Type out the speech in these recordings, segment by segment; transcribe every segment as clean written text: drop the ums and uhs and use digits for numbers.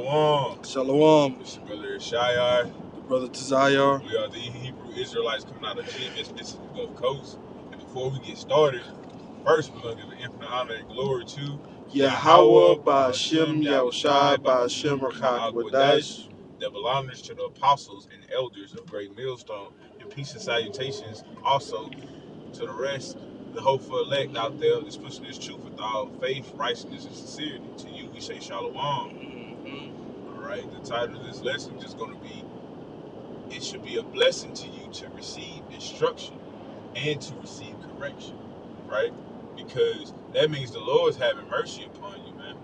Shalom. Shalom, It's your brother Shayar. the brother Tazayar. We are the Hebrew Israelites coming out of James, this is the Gulf Coast. And before we get started, first we're going to give an infinite honor and glory to Yahweh Yahweh, Ba'ashem Yahushai Ba'ashem Rakak Wadash. that belongers to the apostles and elders of Great Millstone, and peace and salutations also to the rest, the hopeful elect out there that's pushing this truth with all faith, righteousness, and sincerity. To you, we say Shalom. All right, the title of this lesson is going to be, it should be a blessing to you to receive instruction and to receive correction, right? Because that means the Lord's having mercy upon you, man,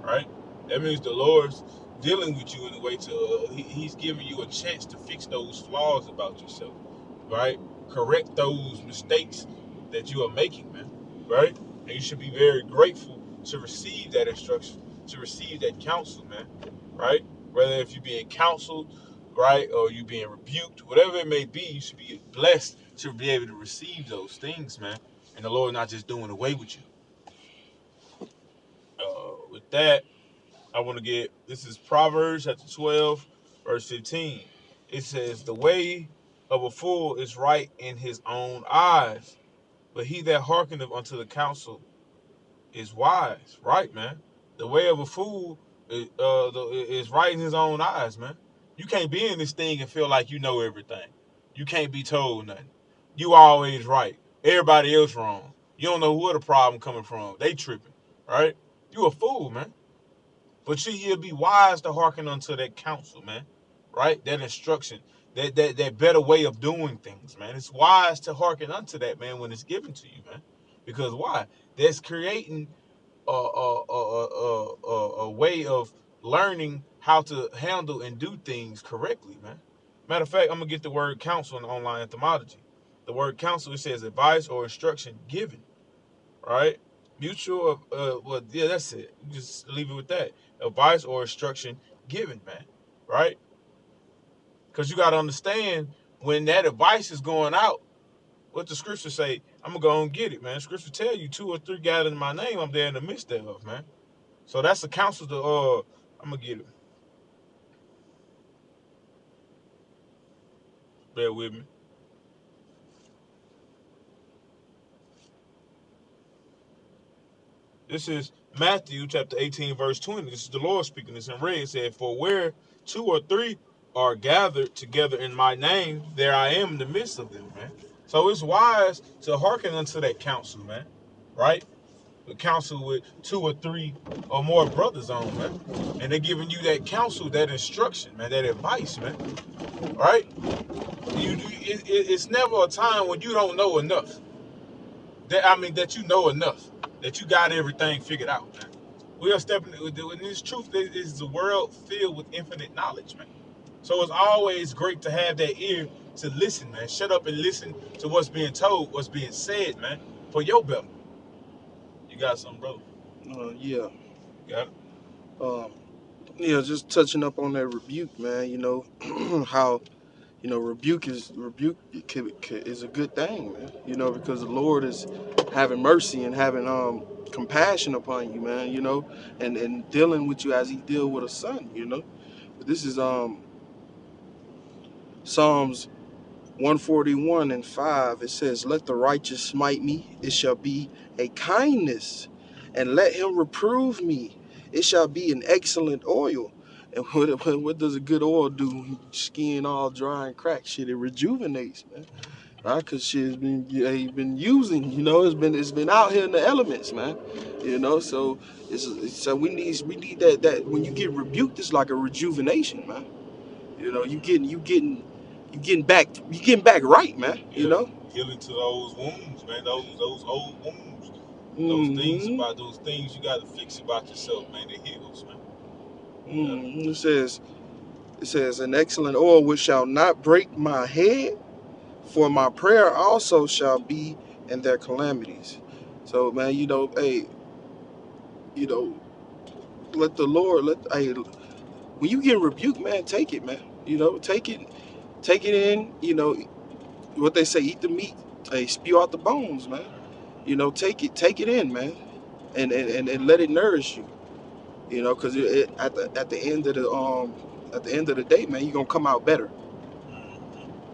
right? That means the Lord's dealing with you in a way to, he's giving you a chance to fix those flaws about yourself, right? Correct those mistakes that you are making, man, right? And you should be very grateful to receive that instruction, to receive that counsel, man, right? Whether if you're being counseled, right, or you being rebuked, whatever it may be, you should be blessed to be able to receive those things, man. And the Lord not just doing away with you. With that, I want to get, this is Proverbs chapter 12, verse 15. It says, the way of a fool is right in his own eyes, but he that hearkeneth unto the counsel is wise, right, man? The way of a fool is right in his own eyes, man. You can't be in this thing and feel like you know everything. You can't be told nothing. You always right. Everybody else wrong. You don't know where the problem coming from. They tripping, right? You a fool, man. But you'll be wise to hearken unto that counsel, man. Right? That instruction. That better way of doing things, man. It's wise to hearken unto that, man, when it's given to you, man. Because why? That's creating a way of learning how to handle and do things correctly, man. Matter of fact, I'm gonna get the word counsel in online etymology. The word counsel, it says advice or instruction given, right? Mutual, well, yeah, that's it. You just leave it with that. Advice or instruction given, man, right? Because you got to understand when that advice is going out, what the scripture say, I'm gonna go and get it, man. Scripture tell you 2 or 3 gathered in my name, I'm there in the midst thereof, man. So that's the counsel to I'm gonna get it. Bear with me. This is Matthew chapter 18, verse 20. This is the Lord speaking. This in red. It said, for where 2 or 3 are gathered together in my name, there I am in the midst of them, man. So it's wise to hearken unto that counsel, man. Right? The counsel with 2 or 3 or more brothers on, man. And they're giving you that counsel, that instruction, man, that advice, man. Right? It's never a time when you don't know enough. That you know enough. That you got everything figured out, man. We are stepping in this truth. Is the world filled with infinite knowledge, man. So it's always great to have that ear to listen, man. Shut up and listen to what's being told, what's being said, man, for your better. You got something, bro? Yeah. You got it? Yeah, just touching up on that rebuke, man. How rebuke is a good thing, man. Because the Lord is having mercy and having compassion upon you, man. And dealing with you as He deal with a son. But this is Psalms 141:5. It says, let the righteous smite me, it shall be a kindness, and let him reprove me, it shall be an excellent oil. And what does a good oil do? Skin all dry and cracked. Shit, it rejuvenates, man. Right? Because shit has been using, it's been out here in the elements, man. So so we need that when you get rebuked, it's like a rejuvenation, man. You getting back right, man. Yeah. Healing to those wounds, man. Those old wounds. Mm-hmm. Those things you got to fix about yourself, man. It heals, man. Mm-hmm. It says, an excellent oil which shall not break my head, for my prayer also shall be in their calamities. So, man, hey, you know, let the Lord hey, when you get rebuked, man, take it, man. Take it in. What they say, eat the meat, hey, spew out the bones, man. Take it in, man, and let it nourish you. You know, because at the end of the day, man, you're gonna come out better.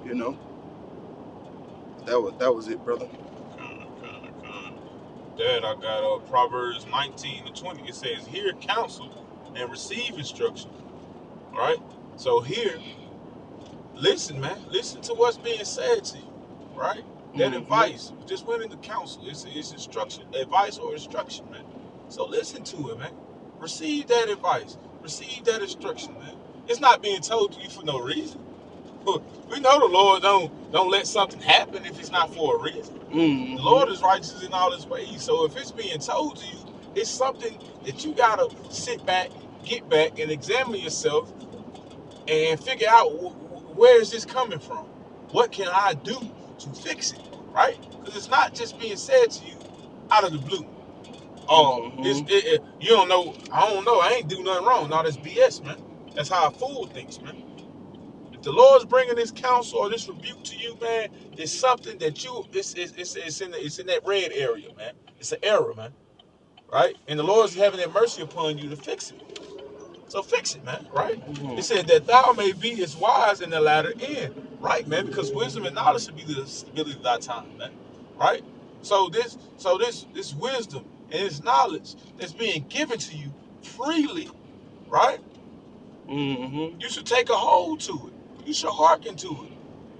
You know, that was it, brother. Con. Dad, I got Proverbs 19-20. It says, "Hear counsel and receive instruction." Right. So here, listen, man. Listen to what's being said to you. Right. That Mm-hmm. advice. Just went into counsel. It's instruction, advice or instruction, man. So listen to it, man. Receive that advice. Receive that instruction, man. It's not being told to you for no reason. We know the Lord don't let something happen if it's not for a reason. The Mm-hmm. Lord is righteous in all his ways. So if it's being told to you, it's something that you gotta sit back, get back, and examine yourself and figure out where is this coming from? What can I do to fix it? Right? Because it's not just being said to you out of the blue. Oh, Mm-hmm. you don't know. I don't know. I ain't do nothing wrong. No, that's BS, man. That's how a fool thinks, man. If the Lord's bringing this counsel or this rebuke to you, man, it's something that it's in that red area, man. It's an error, man. Right? And the Lord's having that mercy upon you to fix it. So fix it, man. Right? It Mm-hmm. said that thou may be as wise in the latter end. Right, man? Because wisdom and knowledge should be the stability of thy time, man. Right? So this wisdom and this knowledge that's being given to you freely, right? Mm-hmm. You should take a hold to it. You should hearken to it,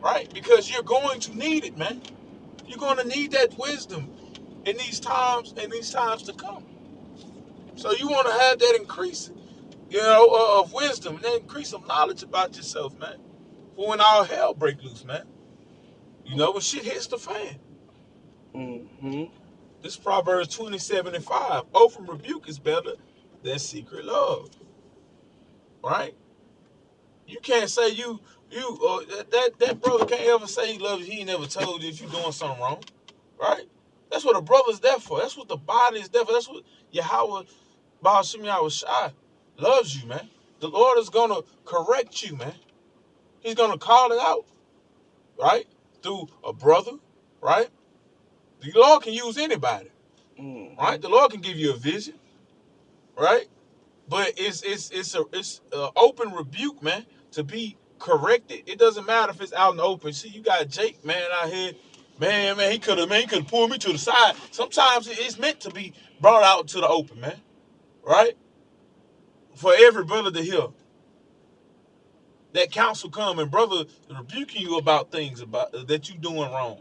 right? Because you're going to need it, man. You're going to need that wisdom in these times to come. So you want to have that increase, of wisdom and that increase of knowledge about yourself, man. For when all hell break loose, man. When shit hits the fan. Mm-hmm. This Proverbs 27:5. Open rebuke is better than secret love, right? You can't say that brother can't ever say he loves you. He ain't never told you if you're doing something wrong, right? That's what a brother's there for. That's what the body is there for. That's what Yahweh Baal Shem Yahweh Shai loves you, man. The Lord is gonna correct you, man. He's gonna call it out, right? Through a brother, right? The Lord can use anybody, Mm-hmm. right? The Lord can give you a vision, right? But it's a open rebuke, man, to be corrected. It doesn't matter if it's out in the open. See, you got Jake, man, out here, man. He could have pulled me to the side. Sometimes it's meant to be brought out to the open, man, right? For every brother to hear that counsel come and brother rebuking you about things about that you doing wrong,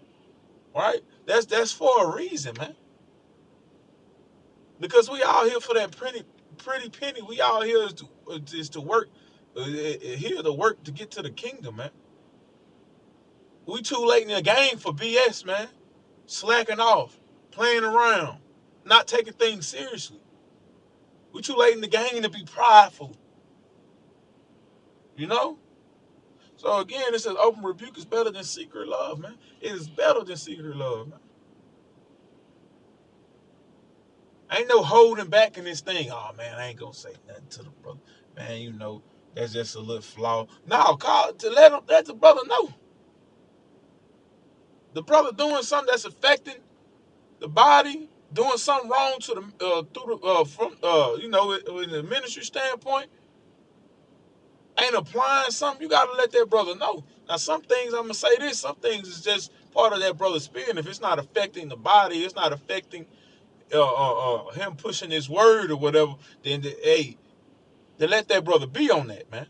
right? That's for a reason, man. Because we all here for that pretty penny. We all here is to work, here to work to get to the kingdom, man. We too late in the game for BS, man. Slacking off, playing around, not taking things seriously. We too late in the game to be prideful, you know. So again, it says open rebuke is better than secret love, man. It is better than secret love, man. Ain't no holding back in this thing. Oh man, I ain't gonna say nothing to the brother. Man, that's just a little flaw. No, call to let the brother know. The brother doing something that's affecting the body, doing something wrong to the through the from in the ministry standpoint, ain't applying something. You gotta let that brother know. Now, some things I'm gonna say this. Some things is just part of that brother's spirit. And if it's not affecting the body, it's not affecting him pushing his word or whatever. Hey, then let that brother be on that, man.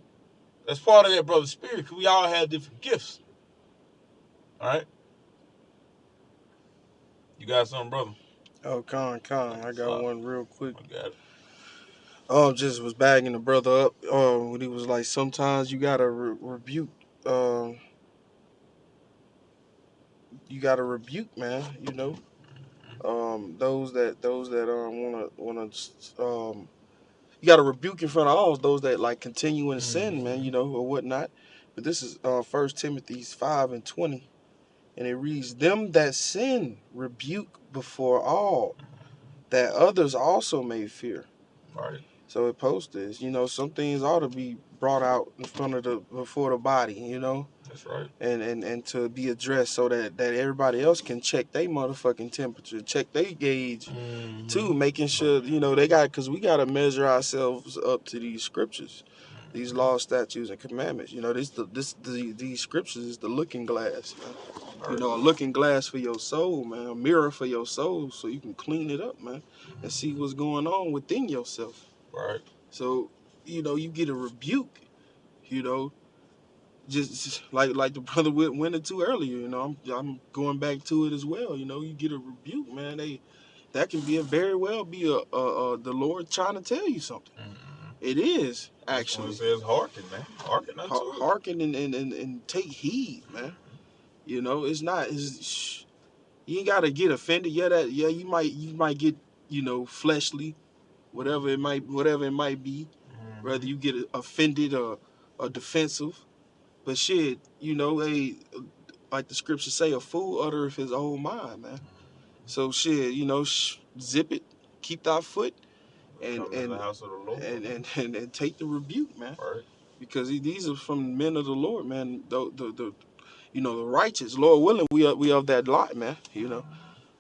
That's part of that brother's spirit because we all have different gifts. All right, you got something, brother? Oh, Con, I What's got up? one real quick. I got it. Just was bagging the brother up. When he was like, sometimes you gotta rebuke. Um, you gotta rebuke, man. You know, those that wanna you gotta rebuke in front of all those that like continue in sin, man. You Mm-hmm. know, or whatnot. But this is 1 Timothy 5:20, and it reads, "Them that sin rebuke before all, that others also may fear." Right. So it posts this. Some things ought to be brought out in front of the before the body. That's right. and to be addressed so that everybody else can check their motherfucking temperature, check their gauge too, making sure, you know, they got, because we got to measure ourselves up to these scriptures, these laws, statutes, and commandments. You know, these scriptures is the looking glass, man. You know, a looking glass for your soul, man, a mirror for your soul, so you can clean it up, man, and see what's going on within yourself. Right. So, you know, you get a rebuke, you know, just like the brother went into earlier. You know, I'm going back to it as well. You know, you get a rebuke, man. That can be very well be the Lord trying to tell you something. It is actually. It says hearken, man. Hearken unto it. Hearken and take heed, man. You know, it's not. You ain't gotta get offended. Yeah, you might get, you know, fleshly, whatever it might be. Whether you get offended or defensive. But shit, you know, like the scriptures say, a fool uttereth his own mind, man. So shit, you know, zip it, keep thy foot, and the house of the Lord, and take the rebuke, man. Right. Because these are from men of the Lord, man. The you know, the righteous. Lord willing, we of that lot, man. You know,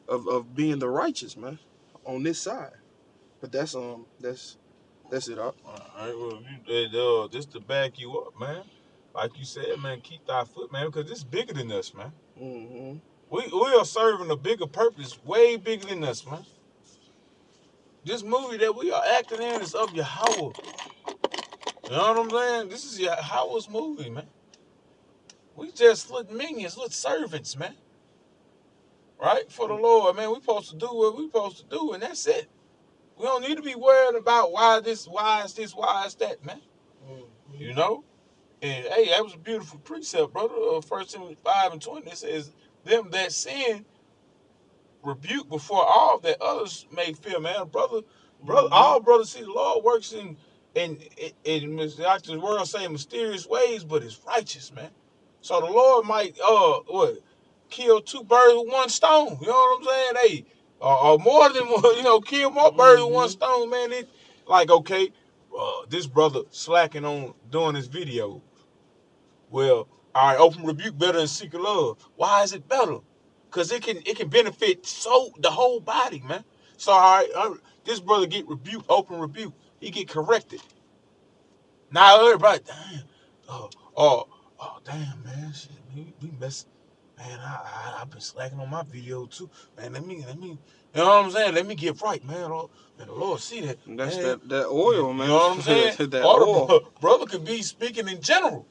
of being the righteous, man, on this side. But that's it up. All right, well, just to back you up, man. Like you said, man, keep thy foot, man, because it's bigger than us, man. Mm-hmm. We are serving a bigger purpose, way bigger than us, man. This movie that we are acting in is of Yahweh. You know what I'm saying? This is Yahweh's movie, man. We just little minions, little servants, man. Right? For the Lord, man. We supposed to do what we supposed to do, and that's it. We don't need to be worried about why is this, why is that, man. Mm-hmm. You know? And hey, that was a beautiful precept, brother. 1 Timothy 5:20. It says, them that sin rebuke before all that others may fear, man. Brother, all brothers see the Lord works in like the world say, mysterious ways, but it's righteous, man. So the Lord might kill two birds with one stone. You know what I'm saying? Hey, or more than one, you know, kill more birds with one stone, man. It like, okay, this brother slacking on doing his video. Well, all right, open rebuke better than secret love. Why is it better? Because it can benefit the whole body, man. So, all right, this brother get rebuked, open rebuke. He get corrected. Now everybody, damn, damn, man, shit, we mess. Man, I've been slacking on my video too. Man, let me, you know what I'm saying? Let me get right, man. Man, the Lord see that. That's man. that oil, man. You know what I'm saying? That oil. Brother could be speaking in general.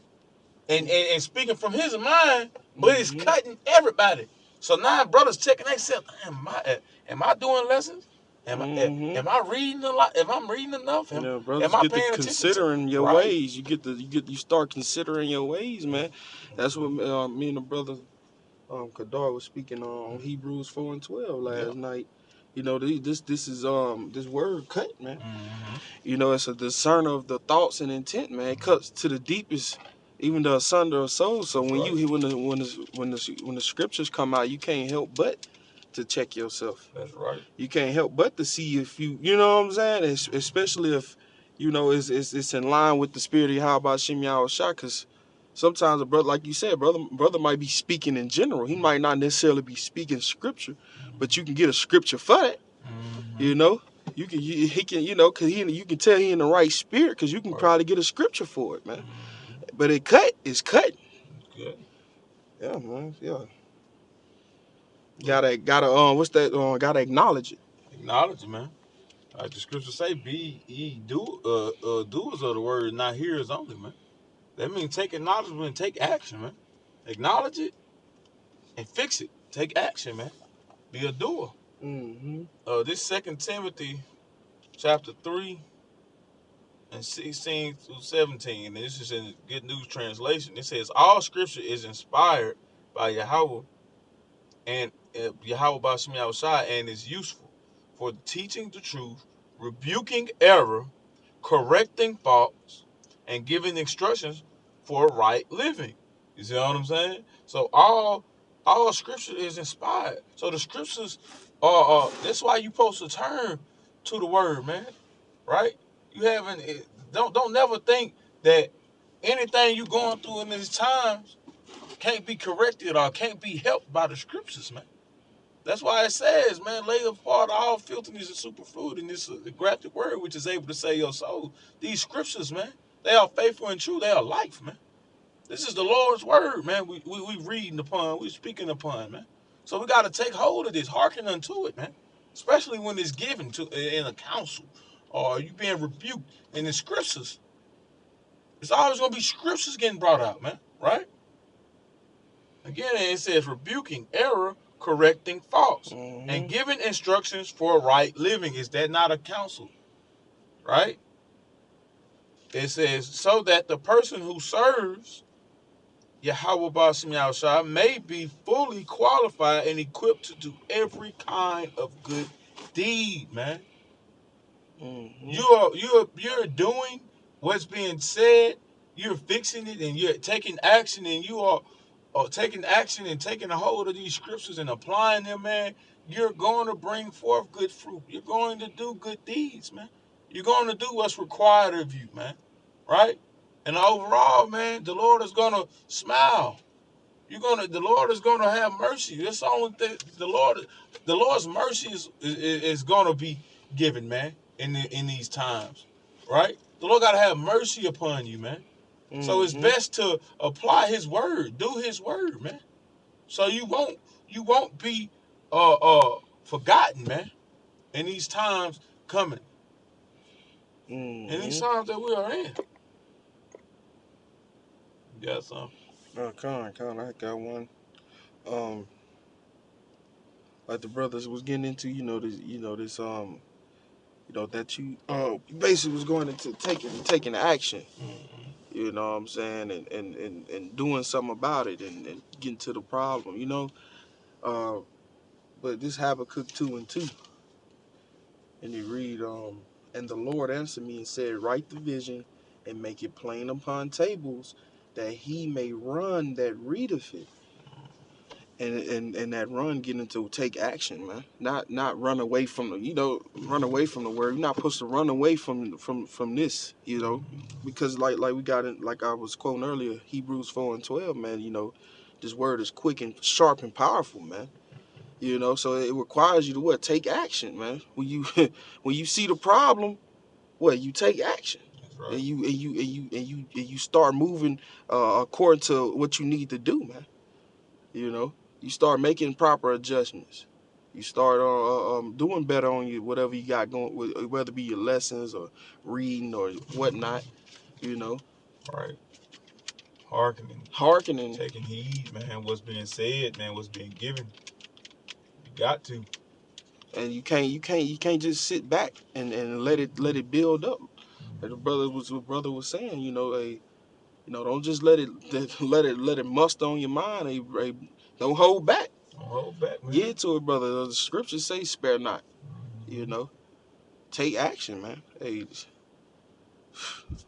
And speaking from his mind, but it's cutting everybody. So now brothers checking themselves. Am I doing lessons? Am I reading a lot? Am I reading enough? Brothers get to considering your ways. You start considering your ways, man. That's what me and the brother Kadar was speaking on Hebrews 4:12 last night. You know, this is this word cut, man. You know, it's a discerner of the thoughts and intent, man. It cuts to the deepest, even the asunder of souls. So when the scriptures come out, you can't help but to check yourself. That's right. You can't help but to see if you know what I'm saying, especially if you know it's in line with the spirit of Yahweh Shem Yahushua. Because sometimes a brother, like you said, brother might be speaking in general. He might not necessarily be speaking scripture, but you can get a scripture for that. You know, he can, you know, because you can tell he in the right spirit, because you can probably get a scripture for it, man. But it's cut. Good. Yeah, man. Yeah. Gotta gotta acknowledge it. Acknowledge it, man. Like the scripture say, be ye doers of the word, not hearers only, man. That means take acknowledgement and take action, man. Acknowledge it and fix it. Take action, man. Be a doer. This 2 Timothy chapter 3 and 16 through 17, and this is in Good News Translation. It says, all scripture is inspired by Yahweh and Yahweh B'Shem Yahushua, and is useful for teaching the truth, rebuking error, correcting faults, and giving instructions for right living. You see what I'm saying? So all scripture is inspired. So the scriptures are that's why you supposed to turn to the word, man. Right? You don't never think that anything you going through in these times can't be corrected or can't be helped by the scriptures, man. That's why it says, man, lay apart all filthiness and superfluity in this graphic word, which is able to save your soul. These scriptures, man, they are faithful and true. They are life, man. This is the Lord's word, man. We reading upon, we speaking upon, man. So we got to take hold of this, hearken unto it, man. Especially when it's given to in a council or you being rebuked in the scriptures. It's always gonna be scriptures getting brought out, man. Right? Again, it says rebuking error, correcting faults, and giving instructions for right living. Is that not a counsel? Right? It says so that the person who serves Yahweh Ba'ashem Yahushua may be fully qualified and equipped to do every kind of good deed, man. You're doing what's being said, you're fixing it, and you're taking action, and you are taking action and taking a hold of these scriptures and applying them, man. You're going to bring forth good fruit. You're going to do good deeds, man. You're going to do what's required of you, man. Right? And overall, man, the Lord is going to smile. The Lord is going to have mercy. That's the only thing. The Lord's mercy is going to be given, man, in these times, right? The Lord got to have mercy upon you, man. So it's best to apply His word, do His word, man. So you won't be forgotten, man, in these times coming, in these times that we are in. You got something? I got one. Like the brothers was getting into, that you basically was going into taking action. You know what I'm saying, and doing something about it and getting to the problem. But this Habakkuk 2:2, and you read, and the Lord answered me and said, write the vision and make it plain upon tables, that he may run that readeth it. And that run getting to take action, man. Not run away from run away from the word. You're not supposed to run away from this, because like we got in, like I was quoting earlier, Hebrews 4:12, man. This word is quick and sharp and powerful, man. So it requires you to take action, man. When you when you see the problem, you take action. That's right. And you start moving according to what you need to do, man. You start making proper adjustments. You start doing better on you, whatever you got going, whether it be your lessons or reading or whatnot. Right. Hearkening, taking heed, man. What's being said, man. What's being given. You got to. And you can't just sit back and let it build up. Like the brother was saying, don't just let it muster on your mind. Don't hold back. Don't hold back, man. Get to it, brother. The scriptures say, "Spare not." Take action, man. Hey,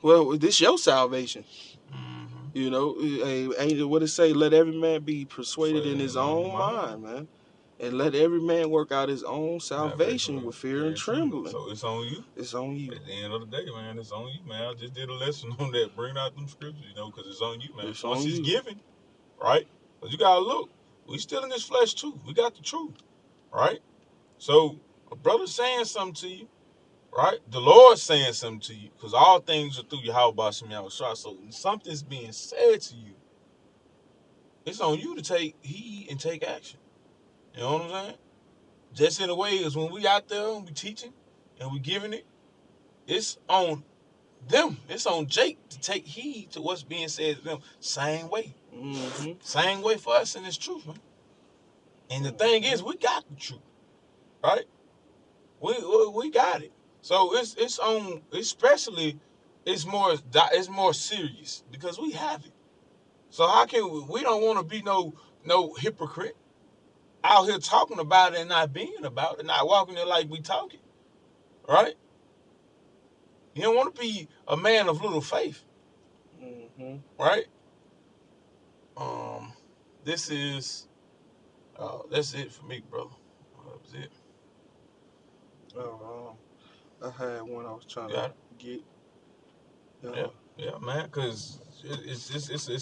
well, this your salvation. Hey, what it say? Let every man be persuaded in his own mind, man. And let every man work out his own salvation with fear and trembling. So it's on you. It's on you. At the end of the day, man, it's on you, man. I just did a lesson on that, bringing out them scriptures, because it's on you, man. Once it's given, right? But you gotta look. We still in this flesh too. We got the truth, right? So a brother saying something to you, right? The Lord saying something to you, because all things are through Yahweh Ba'ashem Yahushua. So when something's being said to you, it's on you to take heed and take action. You know what I'm saying? Just in a way is when we out there and we teaching and we giving it, it's on them. It's on Jake to take heed to what's being said to them. Same way. Same way for us in this truth, man. And the thing is, we got the truth, right? We got it. So it's on. Especially, it's more serious because we have it. So how can we don't want to be no hypocrite out here talking about it and not being about it, not walking it like we talking, right? You don't want to be a man of little faith, right? This is that's it for me, brother. That was it. I had one I was trying to get. Yeah, man, because it's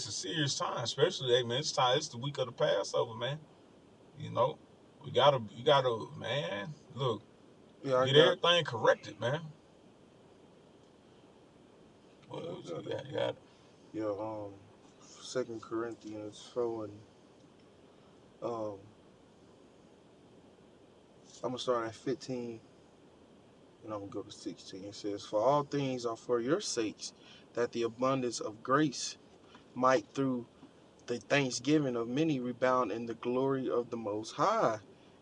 a serious time, especially hey man, it's time. It's the week of the Passover, man. You know, you gotta, man. Look, Yeah, I get got. everything corrected, man. Yeah, Well, I got it. you got it. Yeah. 2 Corinthians 4 and um, I'm gonna start at 15 and I'm gonna go to 16. It says, "For all things are for your sakes, that the abundance of grace might through the thanksgiving of many rebound in the glory of the Most High."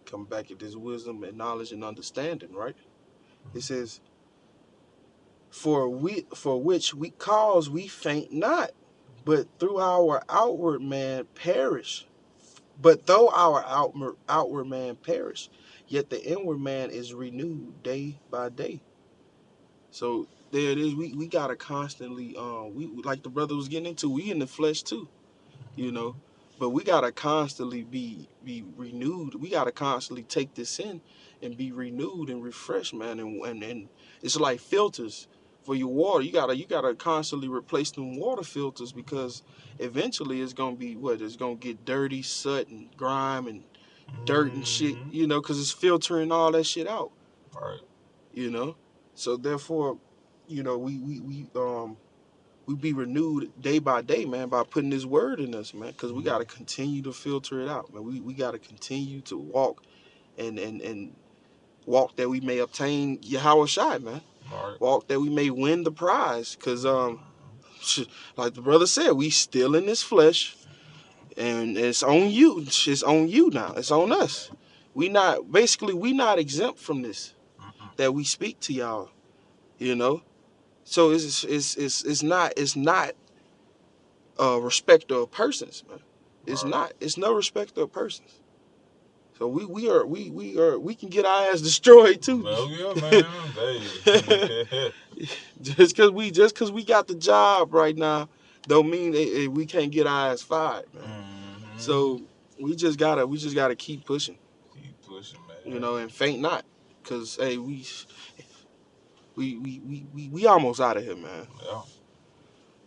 Come back at this wisdom and knowledge and understanding, right? It says, for which we cause we faint not, but through our outward man perish. But though our outward man perish, yet the inward man is renewed day by day. So there it is. We gotta constantly we like the brother was getting into. We in the flesh too, you know, but we gotta constantly be renewed. We gotta constantly take this in and be renewed and refreshed, man. And it's like filters for your water. You gotta constantly replace them water filters because eventually it's gonna be what it's gonna get dirty, soot and grime and dirt and shit, Mm-hmm. you know, because it's filtering all that shit out, All right. you know. So therefore, you know, we be renewed day by day, man, by putting this word in us, man, because we got to continue to filter it out, man. We got to continue to walk and walk that we may obtain Yahweh Shai, man. All right. Walk that we may win the prize, because like the brother said, we still in this flesh, and it's on you. It's on you now. It's on us. We not exempt from this that we speak to y'all, you know. So it's not respecter of persons, man. All It's right. not. It's no respecter of persons. So we can get our ass destroyed too. Well, yeah, man. Hey. just cause we got the job right now, don't mean we can't get our ass fired, man. Mm-hmm. So we just gotta keep pushing, Keep pushing, you man. know, and faint not, cause hey we almost out of here, man. Yeah.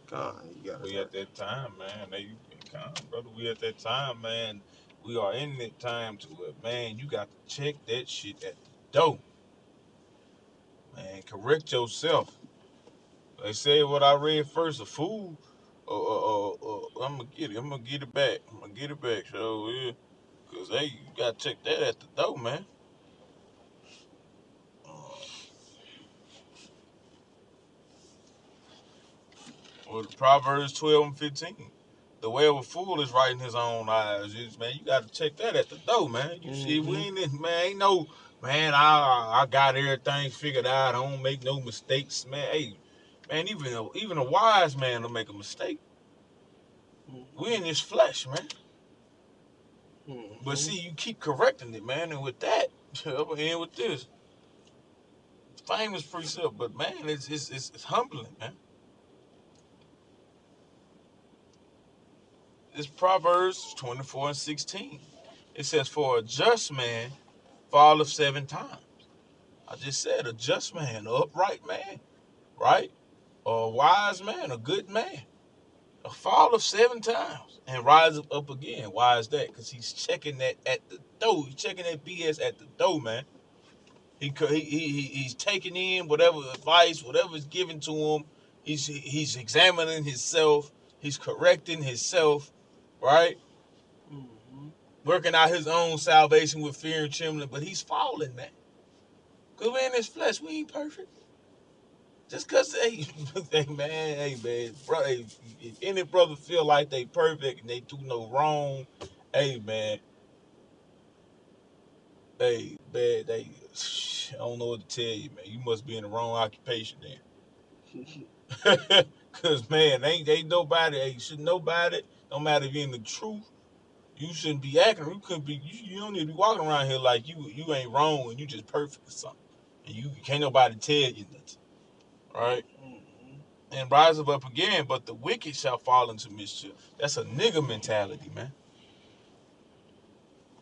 God, you got We it. at that time, man. Hey, come on, brother. We at that time, man. We are in that time to it, man. You got to check that shit at the door, man. Correct yourself. They say what I read first. A fool. I'm gonna get it. I'm gonna get it back. I'm gonna get it back. So yeah, cause hey, you gotta check that at the door, man. Uh, Well, Proverbs 12 and 15. The way of a fool is right in his own eyes. Man, you got to check that at the door, man. You see, we Mm-hmm. ain't man, ain't no man. I got everything figured out. I don't make no mistakes, man. Hey, man, even a wise man will make a mistake. We in this flesh, man. But Mm-hmm. see, you keep correcting it, man. And with that, I'm gonna end with this famous precept. But man, it's humbling, man. It's Proverbs 24 and 16. It says, "For a just man falleth 7 times." I just said a just man, an upright man, right? A wise man, a good man. A fall of 7 times and rise up again. Why is that? Because he's checking that at the door. He's checking that BS at the door, man. He's taking in whatever advice, whatever is given to him. He's examining himself. He's correcting himself, right? Mm-hmm. Working out his own salvation with fear and trembling. But he's falling, man. Because we're in this flesh. We ain't perfect. Just cause hey man, bro, hey, if any brother feel like they perfect and they do no wrong, hey man, hey man, I don't know what to tell you, man. You must be in the wrong occupation then. Cause man, ain't nobody, hey, should nobody, no matter if you're in the truth, you shouldn't be acting. You could be, you don't need to be walking around here like you ain't wrong and you just perfect or something, and you can't nobody tell you nothing, right? Mm-hmm. And rise up again, but the wicked shall fall into mischief. That's a nigga mentality, man.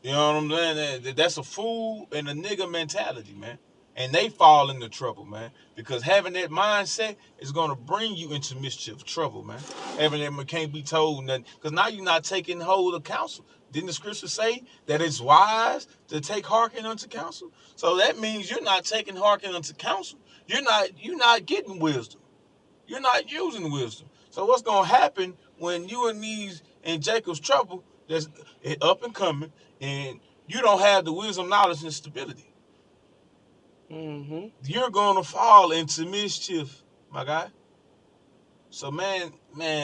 You know what I'm saying? That's a fool and a nigga mentality, man. And they fall into trouble, man. Because having that mindset is going to bring you into mischief, trouble, man. Having that can't be told nothing. Because now you're not taking hold of counsel. Didn't the scripture say that it's wise to take hearken unto counsel? So that means you're not taking hearken unto counsel. You're not getting wisdom. You're not using wisdom. So what's going to happen when you and these in Jacob's trouble that's up and coming, and you don't have the wisdom, knowledge, and stability? You're going to fall into mischief, my guy. So man,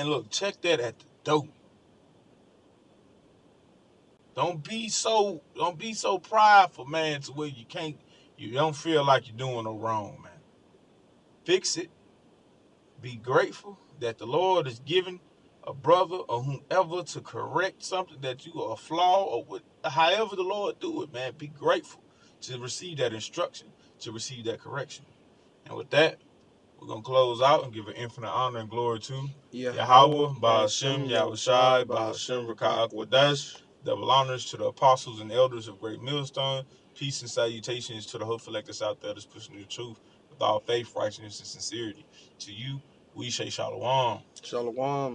look, check that at the door. Don't be so prideful, man, to where you don't feel like you're doing no wrong, man. Fix it. Be grateful that the Lord is giving a brother or whomever to correct something that you are a flaw or however the Lord do it, man. Be grateful to receive that instruction, to receive that correction. And with that, we're going to close out and give an infinite honor and glory to Yahweh, Ba'ashem, Yahushai, Ba'ashem, Raka'ak Wadash. Double honors to the apostles and elders of Great Millstone. Peace and salutations to the hopeful electors out there that's pushing the truth with all faith, righteousness, and sincerity. To you, we say shalom. Shalom.